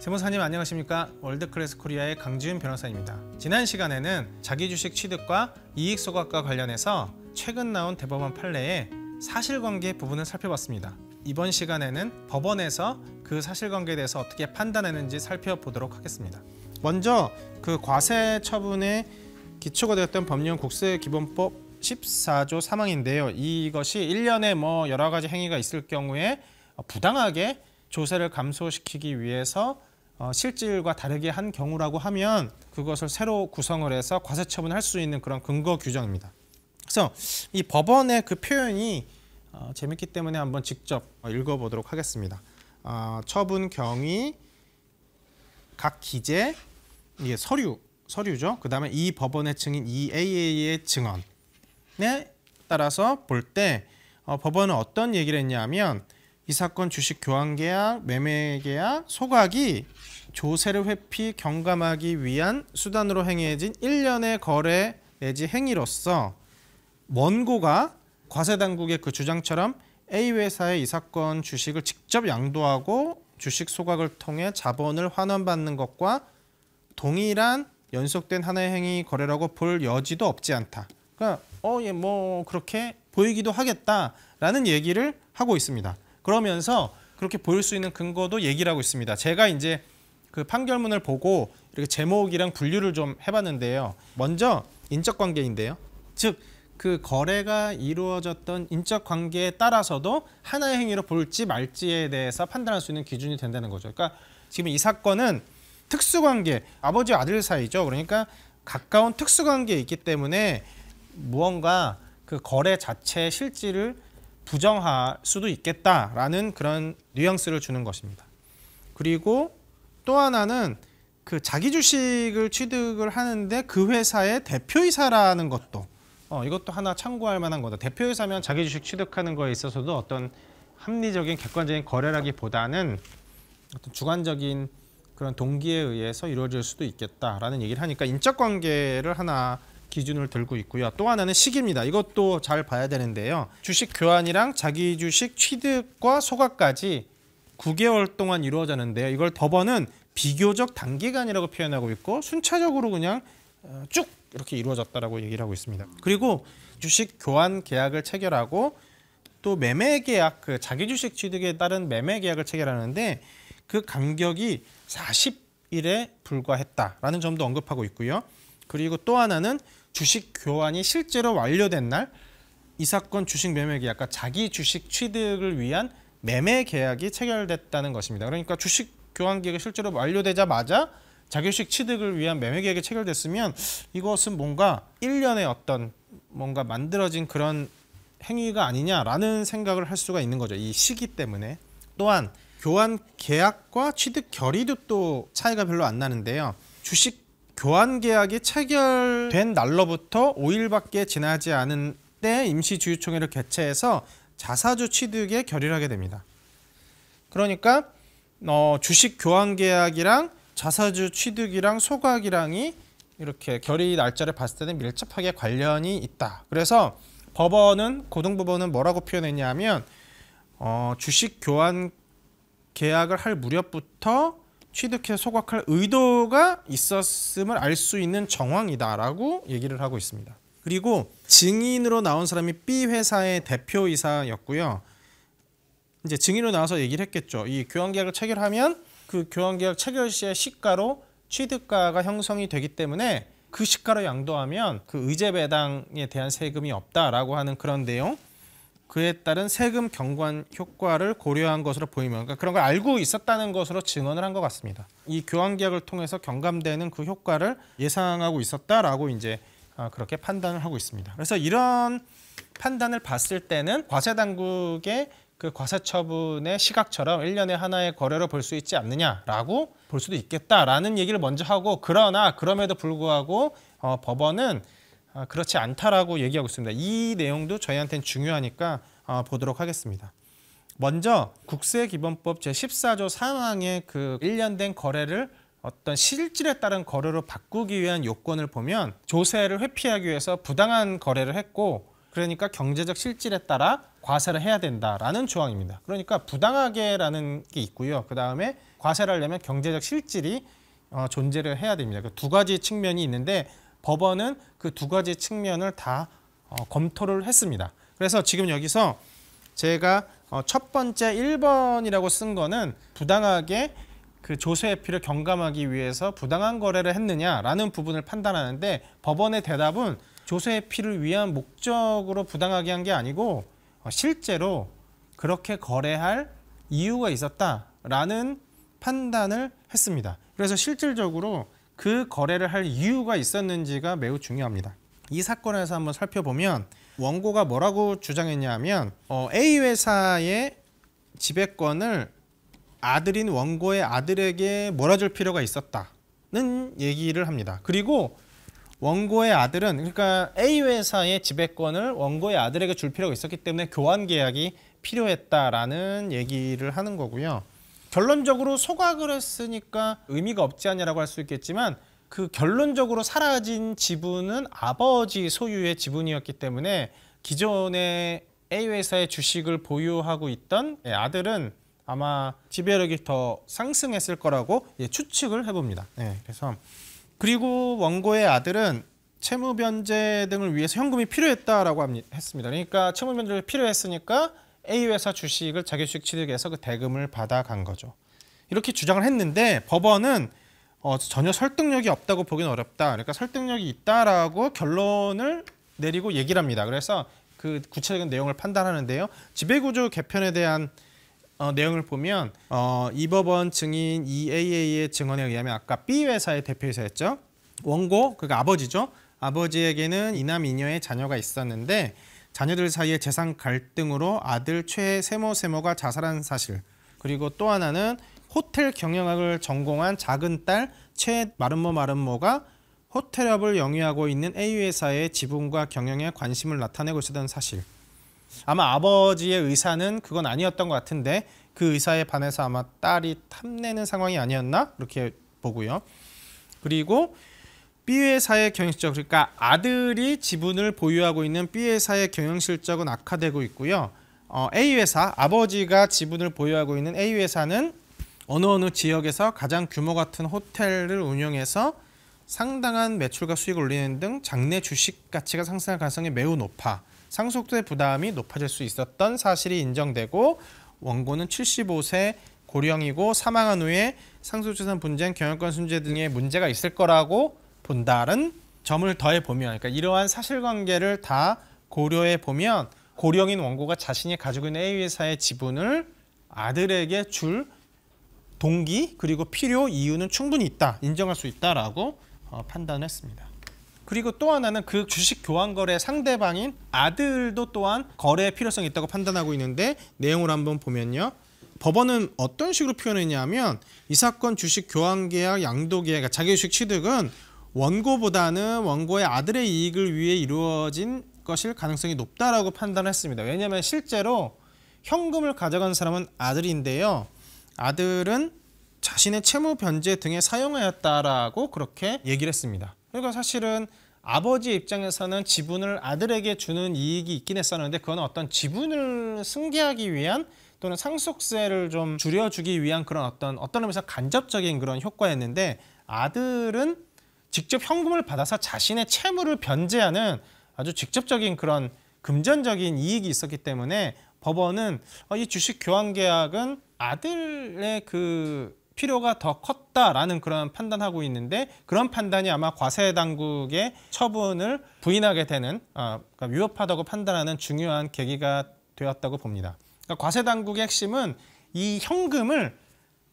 세무사님 안녕하십니까? 월드클래스 코리아의 강지훈 변호사입니다. 지난 시간에는 자기주식 취득과 이익소각과 관련해서 최근 나온 대법원 판례의 사실관계 부분을 살펴봤습니다. 이번 시간에는 법원에서 그 사실관계에 대해서 어떻게 판단했는지 살펴보도록 하겠습니다. 먼저 그 과세 처분의 기초가 되었던 법령 국세기본법 14조 3항인데요. 이것이 1년에 여러 가지 행위가 있을 경우에 부당하게 조세를 감소시키기 위해서 실질과 다르게 한 경우라고 하면 그것을 새로 구성을 해서 과세 처분할 수 있는 그런 근거 규정입니다. 그래서 이 법원의 그 표현이 재밌기 때문에 한번 직접 읽어보도록 하겠습니다. 처분 경위, 각 기재, 이게 서류죠. 그 다음에 이 법원의 증인 EAA의 증언에 따라서 볼 때 법원은 어떤 얘기를 했냐면 이 사건 주식 교환계약, 매매계약, 소각이 조세를 회피 경감하기 위한 수단으로 행해진 일련의 거래 내지 행위로서 원고가 과세당국의 그 주장처럼 A회사의 이 사건 주식을 직접 양도하고 주식 소각을 통해 자본을 환원받는 것과 동일한 연속된 하나의 행위 거래라고 볼 여지도 없지 않다. 그러니까 그렇게 보이기도 하겠다라는 얘기를 하고 있습니다. 그러면서 그렇게 보일 수 있는 근거도 얘기를 하고 있습니다. 제가 이제 그 판결문을 보고 이렇게 제목이랑 분류를 좀 해봤는데요. 먼저 인적관계인데요. 즉 그 거래가 이루어졌던 인적관계에 따라서도 하나의 행위로 볼지 말지에 대해서 판단할 수 있는 기준이 된다는 거죠. 그러니까 지금 이 사건은 특수관계, 아버지 아들 사이죠. 그러니까 가까운 특수관계에 있기 때문에 무언가 그 거래 자체의 실질을 부정할 수도 있겠다라는 그런 뉘앙스를 주는 것입니다. 그리고 또 하나는 그 자기 주식을 취득을 하는데 그 회사의 대표이사라는 것도 이것도 하나 참고할 만한 거다. 대표이사면 자기 주식 취득하는 거에 있어서도 어떤 합리적인 객관적인 거래라기보다는 어떤 주관적인 그런 동기에 의해서 이루어질 수도 있겠다라는 얘기를 하니까 인적관계를 하나 기준을 들고 있고요. 또 하나는 시기입니다. 이것도 잘 봐야 되는데요. 주식 교환이랑 자기 주식 취득과 소각까지 9개월 동안 이루어졌는데요. 이걸 법원은 비교적 단기간이라고 표현하고 있고 순차적으로 그냥 쭉 이렇게 이루어졌다라고 얘기를 하고 있습니다. 그리고 주식 교환 계약을 체결하고 또 매매 계약, 그 자기 주식 취득에 따른 매매 계약을 체결하는데 그 간격이 40일에 불과했다라는 점도 언급하고 있고요. 그리고 또 하나는 주식 교환이 실제로 완료된 날 이 사건 주식 매매 계약, 그러니까 자기 주식 취득을 위한 매매 계약이 체결됐다는 것입니다. 그러니까 주식 교환 계약이 실제로 완료되자마자 자기 주식 취득을 위한 매매 계약이 체결됐으면 이것은 뭔가 일련의 어떤 뭔가 만들어진 그런 행위가 아니냐라는 생각을 할 수가 있는 거죠. 이 시기 때문에. 또한 교환 계약과 취득 결의도 또 차이가 별로 안 나는데요. 주식 교환 계약이 체결된 날로부터 5일밖에 지나지 않은 때 임시주주총회를 개최해서 자사주 취득에 결의를 하게 됩니다. 그러니까 주식 교환 계약이랑 자사주 취득이랑 소각이랑이 이렇게 결의 날짜를 봤을 때는 밀접하게 관련이 있다. 그래서 고등법원은 뭐라고 표현했냐면 주식 교환 계약을 할 무렵부터 취득해 소각할 의도가 있었음을 알 수 있는 정황이다라고 얘기를 하고 있습니다. 그리고 증인으로 나온 사람이 B 회사의 대표이사였고요. 이제 증인으로 나와서 얘기를 했겠죠. 이 교환계약을 체결하면 그 교환계약 체결 시의 시가로 취득가가 형성이 되기 때문에 그 시가로 양도하면 그 의제 배당에 대한 세금이 없다라고 하는 그런 내용. 그에 따른 세금 경관 효과를 고려한 것으로 보이면 그러니까 그런 걸 알고 있었다는 것으로 증언을 한 것 같습니다. 이 교환계약을 통해서 경감되는 그 효과를 예상하고 있었다라고 이제 그렇게 판단을 하고 있습니다. 그래서 이런 판단을 봤을 때는 과세당국의 그 과세처분의 시각처럼 1년에 하나의 거래로 볼 수 있지 않느냐라고 볼 수도 있겠다라는 얘기를 먼저 하고 그럼에도 불구하고 법원은 그렇지 않다라고 얘기하고 있습니다. 이 내용도 저희한테는 중요하니까 보도록 하겠습니다. 먼저 국세기본법 제14조 3항의 그 1년 된 거래를 어떤 실질에 따른 거래로 바꾸기 위한 요건을 보면 조세를 회피하기 위해서 부당한 거래를 했고 그러니까 경제적 실질에 따라 과세를 해야 된다라는 조항입니다. 그러니까 부당하게라는 게 있고요. 그 다음에 과세를 하려면 경제적 실질이 존재를 해야 됩니다. 그 두 가지 측면이 있는데 법원은 그 두 가지 측면을 다 검토를 했습니다. 그래서 지금 여기서 제가 첫 번째 1번이라고 쓴 거는 부당하게 그 조세회피를 경감하기 위해서 부당한 거래를 했느냐라는 부분을 판단하는데 법원의 대답은 조세회피를 위한 목적으로 부당하게 한 게 아니고 실제로 그렇게 거래할 이유가 있었다라는 판단을 했습니다. 그래서 실질적으로 그 거래를 할 이유가 있었는지가 매우 중요합니다. 이 사건에서 한번 살펴보면 원고가 뭐라고 주장했냐면 A 회사의 지배권을 아들인 원고의 아들에게 몰아줄 필요가 있었다는 얘기를 합니다. 그리고 원고의 아들은 그러니까 A 회사의 지배권을 원고의 아들에게 줄 필요가 있었기 때문에 교환 계약이 필요했다라는 얘기를 하는 거고요. 결론적으로 소각을 했으니까 의미가 없지 않냐라고 할 수 있겠지만 그 결론적으로 사라진 지분은 아버지 소유의 지분이었기 때문에 기존의 A 회사의 주식을 보유하고 있던 아들은 아마 지배력이 더 상승했을 거라고 추측을 해봅니다. 그래서 그리고 원고의 아들은 채무 변제 등을 위해서 현금이 필요했다라고 했습니다. 그러니까 채무 변제가 필요했으니까 A 회사 주식을 자기 주식 취득해서 그 대금을 받아간 거죠. 이렇게 주장을 했는데 법원은 전혀 설득력이 없다고 보기는 어렵다. 그러니까 설득력이 있다라고 결론을 내리고 얘기를 합니다. 그래서 그 구체적인 내용을 판단하는데요. 지배구조 개편에 대한 내용을 보면 이 법원 증인 EAA의 증언에 의하면 아까 B 회사의 대표이사였죠. 원고, 그러니까 아버지죠. 아버지에게는 이남 이녀의 자녀가 있었는데 자녀들 사이의 재산 갈등으로 아들 최 세모가 자살한 사실, 그리고 또 하나는 호텔 경영학을 전공한 작은 딸 최 마름모가 호텔업을 영위하고 있는 A 회사의 지분과 경영에 관심을 나타내고 있었던 사실. 아마 아버지의 의사는 그건 아니었던 것 같은데 그 의사에 반해서 아마 딸이 탐내는 상황이 아니었나? 이렇게 보고요. 그리고 B회사의 경영실적, 그러니까 아들이 지분을 보유하고 있는 B회사의 경영실적은 악화되고 있고요. A회사, 아버지가 지분을 보유하고 있는 A회사는 어느 지역에서 가장 규모 같은 호텔을 운영해서 상당한 매출과 수익을 올리는 등 장내 주식 가치가 상승할 가능성이 매우 높아 상속세 부담이 높아질 수 있었던 사실이 인정되고 원고는 75세 고령이고 사망한 후에 상속재산 분쟁, 경영권 순재 등의 문제가 있을 거라고 본다는 점을 더해보면, 그러니까 이러한 사실관계를 다 고려해보면 고령인 원고가 자신이 가지고 있는 A회사의 지분을 아들에게 줄 동기 그리고 필요 이유는 충분히 있다, 인정할 수 있다라고 판단했습니다. 그리고 또 하나는 그 주식 교환 거래 상대방인 아들도 또한 거래의 필요성이 있다고 판단하고 있는데 내용을 한번 보면요. 법원은 어떤 식으로 표현했냐면 이 사건 주식 교환 계약, 양도 계약, 그러니까 자기 주식 취득은 원고보다는 원고의 아들의 이익을 위해 이루어진 것일 가능성이 높다라고 판단했습니다. 왜냐하면 실제로 현금을 가져간 사람은 아들인데요. 아들은 자신의 채무 변제 등에 사용하였다라고 그렇게 얘기를 했습니다. 그러니까 사실은 아버지 입장에서는 지분을 아들에게 주는 이익이 있긴 했었는데 그건 어떤 지분을 승계하기 위한 또는 상속세를 좀 줄여주기 위한 그런 어떤 의미에서 간접적인 그런 효과였는데 아들은 직접 현금을 받아서 자신의 채무를 변제하는 아주 직접적인 그런 금전적인 이익이 있었기 때문에 법원은 이 주식 교환 계약은 아들의 그 필요가 더 컸다라는 그런 판단하고 있는데 그런 판단이 아마 과세 당국의 처분을 부인하게 되는 그러니까 위협하다고 판단하는 중요한 계기가 되었다고 봅니다. 그러니까 과세 당국의 핵심은 이 현금을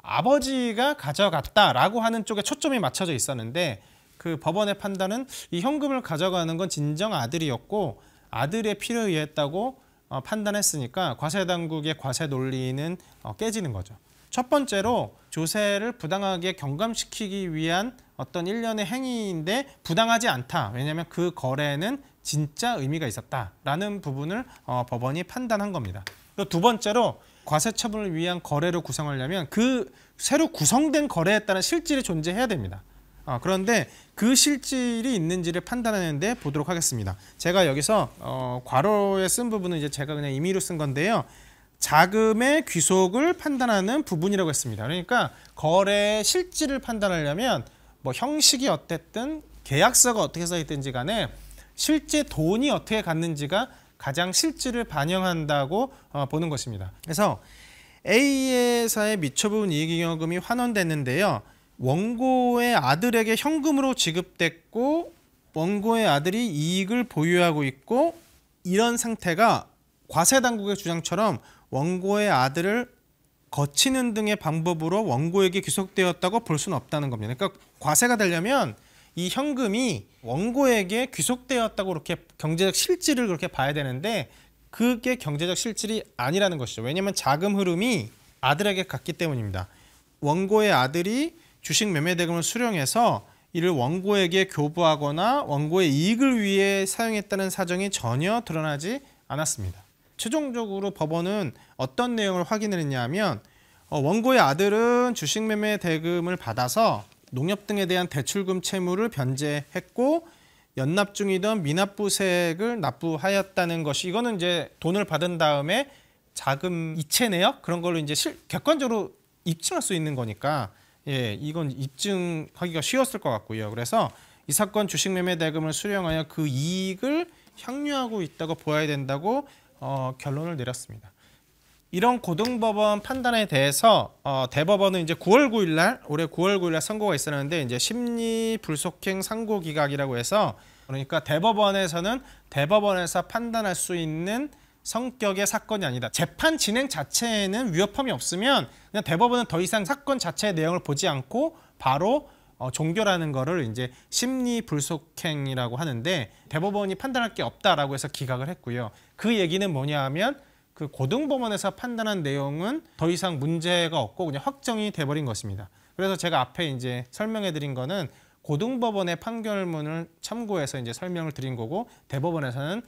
아버지가 가져갔다라고 하는 쪽에 초점이 맞춰져 있었는데 그 법원의 판단은 이 현금을 가져가는 건 진정 아들이었고 아들의 필요에 의했다고 판단했으니까 과세 당국의 과세 논리는 깨지는 거죠. 첫 번째로 조세를 부당하게 경감시키기 위한 어떤 일련의 행위인데 부당하지 않다. 왜냐하면 그 거래는 진짜 의미가 있었다라는 부분을 법원이 판단한 겁니다. 두 번째로 과세 처분을 위한 거래로 구성하려면 그 새로 구성된 거래에 따른 실질이 존재해야 됩니다. 그런데 그 실질이 있는지를 판단하는데 보도록 하겠습니다. 제가 여기서 괄호에 쓴 부분은 이제 제가 그냥 임의로 쓴 건데요. 자금의 귀속을 판단하는 부분이라고 했습니다. 그러니까 거래의 실질을 판단하려면 뭐 형식이 어땠든 계약서가 어떻게 써 있든지 간에 실제 돈이 어떻게 갔는지가 가장 실질을 반영한다고 보는 것입니다. 그래서 A회사의 미처분 이익잉여금이 환원됐는데요. 원고의 아들에게 현금으로 지급됐고 원고의 아들이 이익을 보유하고 있고 이런 상태가 과세당국의 주장처럼 원고의 아들을 거치는 등의 방법으로 원고에게 귀속되었다고 볼 수는 없다는 겁니다. 그러니까 과세가 되려면 이 현금이 원고에게 귀속되었다고 그렇게 경제적 실질을 그렇게 봐야 되는데 그게 경제적 실질이 아니라는 것이죠. 왜냐하면 자금 흐름이 아들에게 갔기 때문입니다. 원고의 아들이 주식 매매 대금을 수령해서 이를 원고에게 교부하거나 원고의 이익을 위해 사용했다는 사정이 전혀 드러나지 않았습니다. 최종적으로 법원은 어떤 내용을 확인을 했냐 하면 원고의 아들은 주식 매매 대금을 받아서 농협 등에 대한 대출금 채무를 변제했고 연납 중이던 미납부세액을 납부하였다는 것이 이거는 이제 돈을 받은 다음에 자금 이체 내역 그런 걸로 이제 객관적으로 입증할 수 있는 거니까 이건 입증하기가 쉬웠을 것 같고요. 그래서 이 사건 주식 매매 대금을 수령하여 그 이익을 향유하고 있다고 보아야 된다고 결론을 내렸습니다. 이런 고등법원 판단에 대해서 대법원은 이제 9월 9일 날 올해 9월 9일 날 선고가 있었는데 이제 심리 불속행 상고 기각이라고 해서 그러니까 대법원에서는 대법원에서 판단할 수 있는 성격의 사건이 아니다. 재판 진행 자체에는 위협함이 없으면 그냥 대법원은 더 이상 사건 자체의 내용을 보지 않고 바로 종결하는 거를 이제 심리 불속행이라고 하는데 대법원이 판단할 게 없다라고 해서 기각을 했고요. 그 얘기는 뭐냐 하면 그 고등법원에서 판단한 내용은 더 이상 문제가 없고 그냥 확정이 돼버린 것입니다. 그래서 제가 앞에 이제 설명해 드린 거는 고등법원의 판결문을 참고해서 이제 설명을 드린 거고 대법원에서는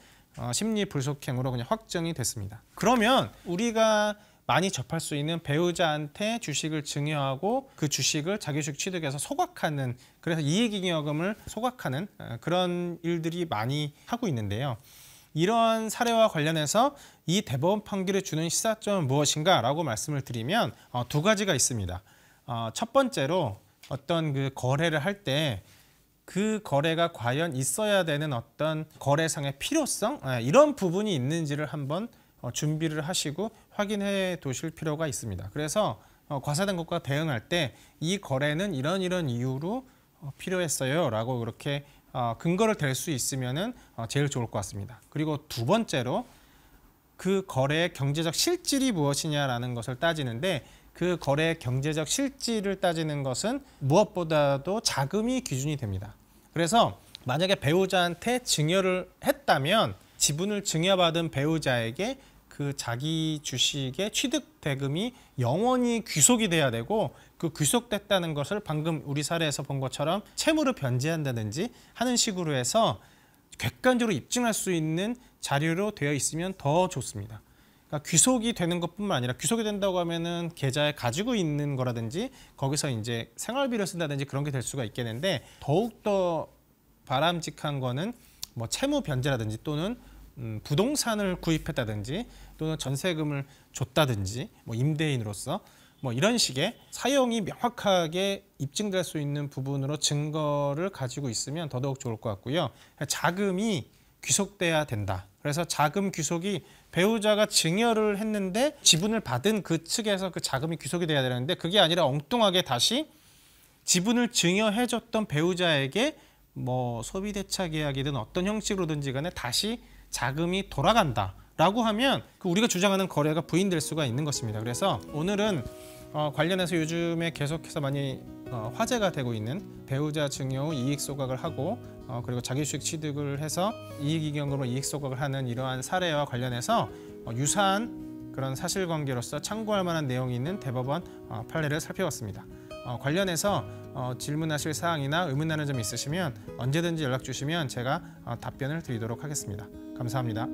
심리 불속행으로 그냥 확정이 됐습니다. 그러면 우리가 많이 접할 수 있는 배우자한테 주식을 증여하고 그 주식을 자기 주식 취득해서 소각하는 그래서 이익잉여금을 소각하는 그런 일들이 많이 하고 있는데요. 이러한 사례와 관련해서 이 대법원 판결이 주는 시사점은 무엇인가 라고 말씀을 드리면 두 가지가 있습니다. 첫 번째로 어떤 그 거래를 할 때 그 거래가 과연 있어야 되는 어떤 거래상의 필요성 이런 부분이 있는지를 한번 준비를 하시고 확인해 두실 필요가 있습니다. 그래서 과세당국과 대응할 때 이 거래는 이런 이유로 필요했어요 라고 그렇게 근거를 댈 수 있으면은 제일 좋을 것 같습니다. 그리고 두 번째로 그 거래의 경제적 실질이 무엇이냐라는 것을 따지는데 그 거래의 경제적 실질을 따지는 것은 무엇보다도 자금이 기준이 됩니다. 그래서 만약에 배우자한테 증여를 했다면 지분을 증여받은 배우자에게 그 자기 주식의 취득 대금이 영원히 귀속이 돼야 되고 그 귀속됐다는 것을 방금 우리 사례에서 본 것처럼 채무로 변제한다든지 하는 식으로 해서 객관적으로 입증할 수 있는 자료로 되어 있으면 더 좋습니다. 그러니까 귀속이 되는 것뿐만 아니라 귀속이 된다고 하면은 계좌에 가지고 있는 거라든지 거기서 이제 생활비를 쓴다든지 그런 게 될 수가 있겠는데 더욱더 바람직한 거는 뭐 채무 변제라든지 또는 부동산을 구입했다든지 또는 전세금을 줬다든지 뭐 임대인으로서 뭐 이런 식의 사용이 명확하게 입증될 수 있는 부분으로 증거를 가지고 있으면 더더욱 좋을 것 같고요. 자금이 귀속돼야 된다. 그래서 자금 귀속이 배우자가 증여를 했는데 지분을 받은 그 측에서 그 자금이 귀속이 돼야 되는데 그게 아니라 엉뚱하게 다시 지분을 증여해줬던 배우자에게 뭐 소비대차 계약이든 어떤 형식으로든지 간에 다시 자금이 돌아간다 라고 하면 그 우리가 주장하는 거래가 부인될 수가 있는 것입니다. 그래서 오늘은 관련해서 요즘에 계속해서 많이 화제가 되고 있는 배우자 증여 후 이익 소각을 하고 그리고 자기 주식 취득을 해서 이익잉여금으로 이익 소각을 하는 이러한 사례와 관련해서 유사한 그런 사실관계로서 참고할 만한 내용이 있는 대법원 판례를 살펴봤습니다. 관련해서 질문하실 사항이나 의문나는 점이 있으시면 언제든지 연락 주시면 제가 답변을 드리도록 하겠습니다. 감사합니다.